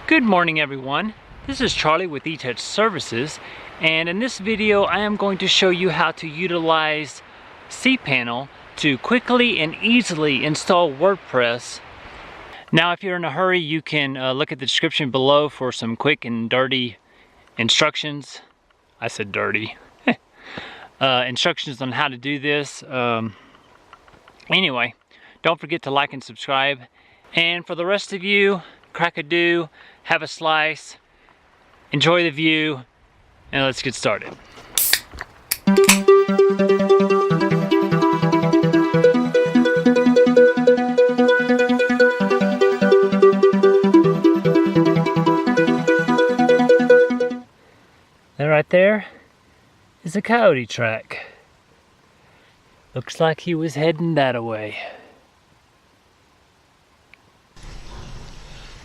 Good morning everyone, this is Charlie with eTouch Services, and in this video I am going to show you how to utilize Cpanel to quickly and easily install WordPress. Now if you're in a hurry, you can look at the description below for some quick and dirty instructions. I said dirty. Instructions on how to do this. Anyway, don't forget to like and subscribe, and for the rest of you, crack-a-doo, have a slice, enjoy the view, and let's get started. That right there is a coyote track. Looks like he was heading that way.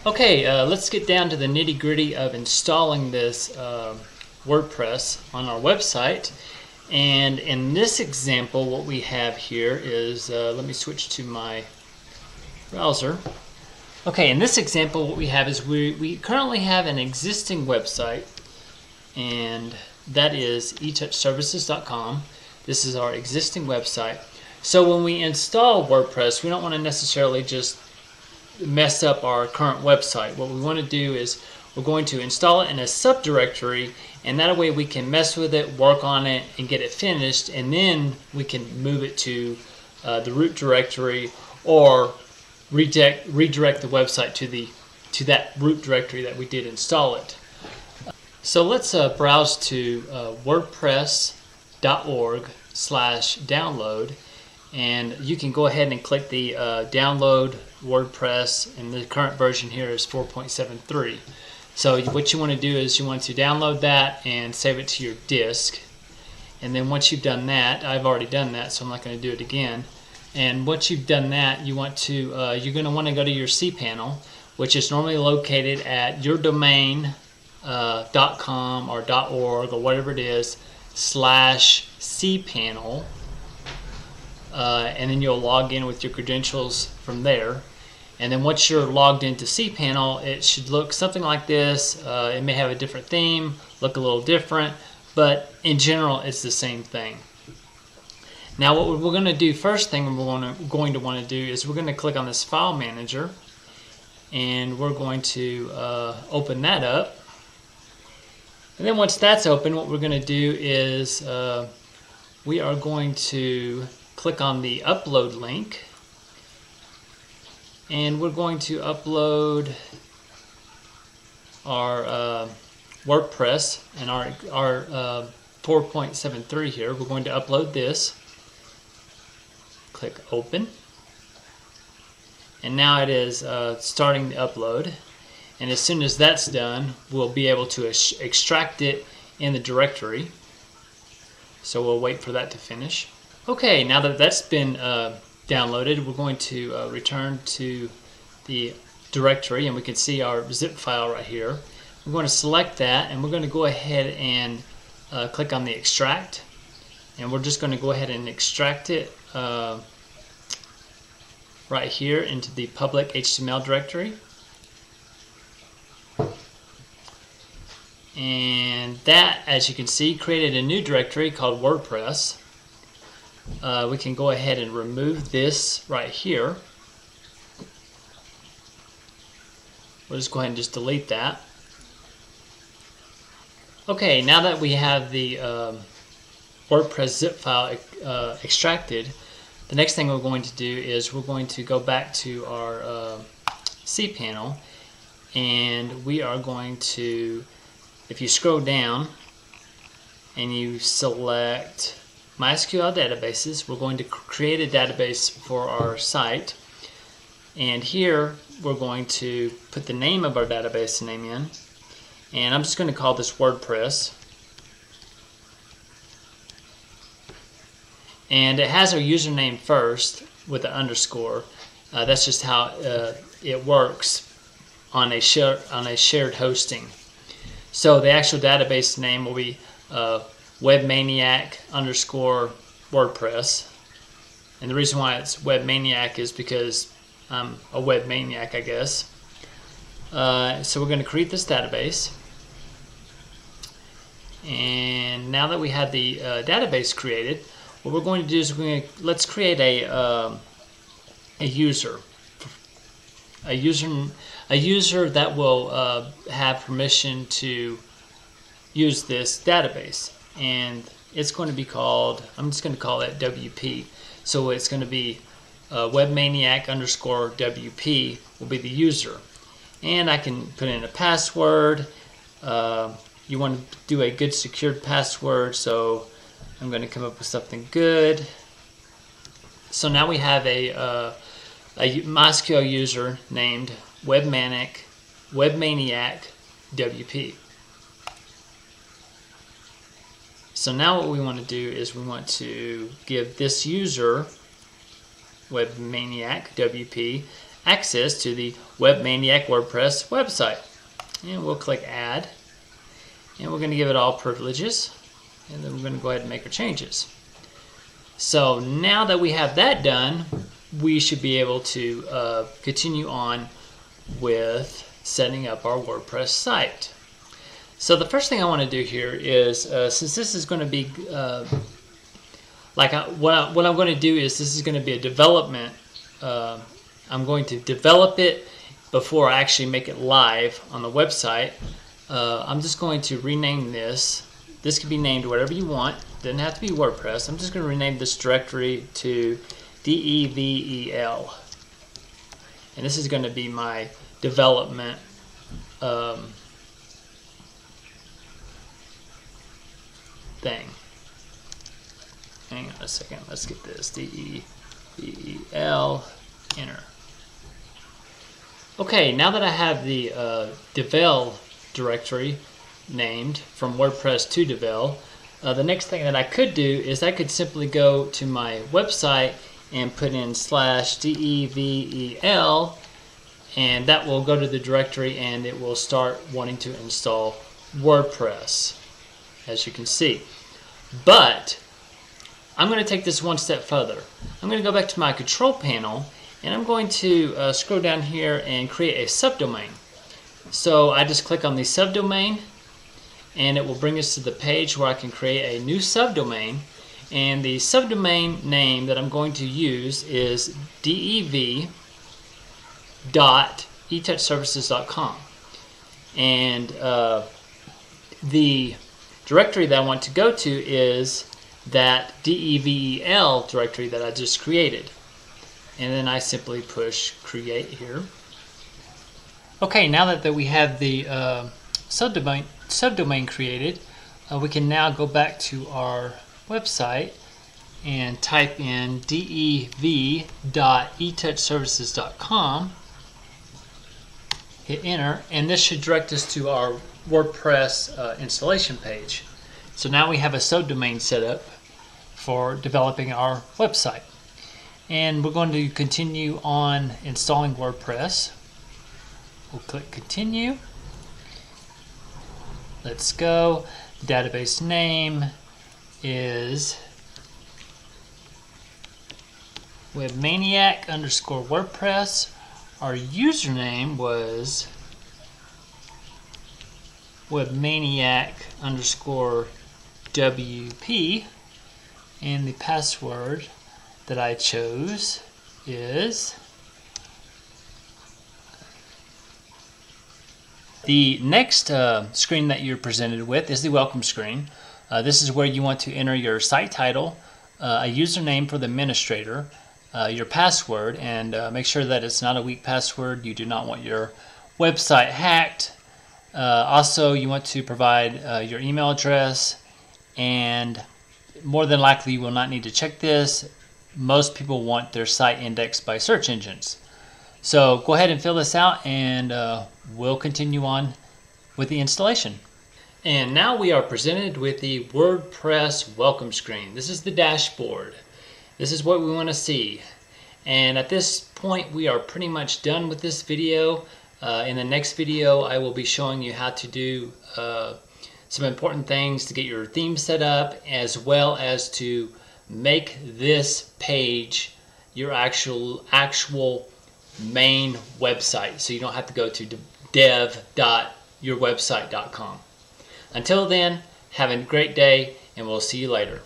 Okay, let's get down to the nitty-gritty of installing this WordPress on our website. And in this example, what we have here is, let me switch to my browser. Okay, in this example, what we have is we currently have an existing website, and that is etouchservices.com. This is our existing website. So when we install WordPress, we don't want to necessarily just mess up our current website. What we want to do is we're going to install it in a subdirectory, and that way we can mess with it, work on it, and get it finished, and then we can move it to the root directory or redirect the website to that root directory that we did install it. So let's browse to wordpress.org/download, and you can go ahead and click the download WordPress, and the current version here is 4.73. So what you want to do is you want to download that and save it to your disk, and then once you've done that, I've already done that so I'm not going to do it again, and once you've done that, you want to you're going to want to go to your cPanel, which is normally located at yourdomain.com or .org or whatever it is /cPanel, and then you'll log in with your credentials from there. And then once you're logged into cPanel, it should look something like this. It may have a different theme, look a little different, but in general it's the same thing. Now what we're going to do, first thing we're going to want to do is we're going to click on this file manager, and we're going to open that up. And then once that's open, what we're going to do is we are going to click on the upload link, and we're going to upload our WordPress and our 4.73 here. We're going to upload this. Click open, and now it is starting the upload, and as soon as that's done, we'll be able to extract it in the directory. So we'll wait for that to finish. Okay, now that that's been downloaded, we're going to return to the directory, and we can see our zip file right here. We're going to select that, and we're going to go ahead and click on the extract, and we're just going to go ahead and extract it right here into the public HTML directory. And that, as you can see, created a new directory called WordPress. We can go ahead and remove this right here. We'll just go ahead and just delete that. Okay, now that we have the WordPress zip file extracted, the next thing we're going to do is we're going to go back to our cPanel, and we are going to, if you scroll down and you select MySQL databases, we're going to create a database for our site, and here we're going to put the name of our database name in, and I'm just going to call this WordPress, and it has our username first with an underscore. That's just how it works on a shared hosting. So the actual database name will be webmaniac_WordPress, and the reason why it's webmaniac is because I'm a web maniac, I guess. So we're going to create this database. And now that we have the database created, what we're going to do is let's create a user that will have permission to use this database, and it's going to be called, I'm just going to call it WP. So it's going to be webmaniac _ WP will be the user, and I can put in a password. You want to do a good secured password, so I'm going to come up with something good. So now we have a MySQL user named webmaniac WP. So now what we want to do is we want to give this user, webmaniac WP, access to the Webmaniac WordPress website. And we'll click add. And we're going to give it all privileges, and then we're going to go ahead and make our changes. So now that we have that done, we should be able to continue on with setting up our WordPress site. So the first thing I want to do here is, since this is going to be what I'm going to do is, this is going to be a development. I'm going to develop it before I actually make it live on the website. I'm just going to rename this. This can be named whatever you want. Doesn't have to be WordPress. I'm just going to rename this directory to DEVEL. And this is going to be my development thing. Hang on a second. Let's get this. DEVEL. Enter. Okay, now that I have the devel directory named from WordPress to devel, the next thing that I could do is I could simply go to my website and put in /devel, and that will go to the directory and it will start wanting to install WordPress, as you can see. But I'm going to take this one step further. I'm going to go back to my control panel, and I'm going to scroll down here and create a subdomain. So I just click on the subdomain, and it will bring us to the page where I can create a new subdomain. And the subdomain name that I'm going to use is dev.etouchservices.com. And the directory that I want to go to is that devel directory that I just created. And then I simply push create here. Okay, now that we have the subdomain created, we can now go back to our website and type in dev.etouchservices.com. Hit enter, and this should direct us to our WordPress installation page. So now we have a subdomain set up for developing our website. And we're going to continue on installing WordPress. We'll click continue. Let's go. The database name is webmaniac _ WordPress. Our username was webmaniac _ WP, and the password that I chose is the next screen that you're presented with is the welcome screen. This is where you want to enter your site title, a username for the administrator, your password, and make sure that it's not a weak password. You do not want your website hacked. Also, you want to provide your email address, and more than likely you will not need to check this. Most people want their site indexed by search engines. So go ahead and fill this out, and we'll continue on with the installation. And now we are presented with the WordPress welcome screen. This is the dashboard. This is what we want to see. And at this point, we are pretty much done with this video. In the next video, I will be showing you how to do some important things to get your theme set up, as well as to make this page your actual main website, so you don't have to go to dev.yourwebsite.com. Until then, have a great day, and we'll see you later.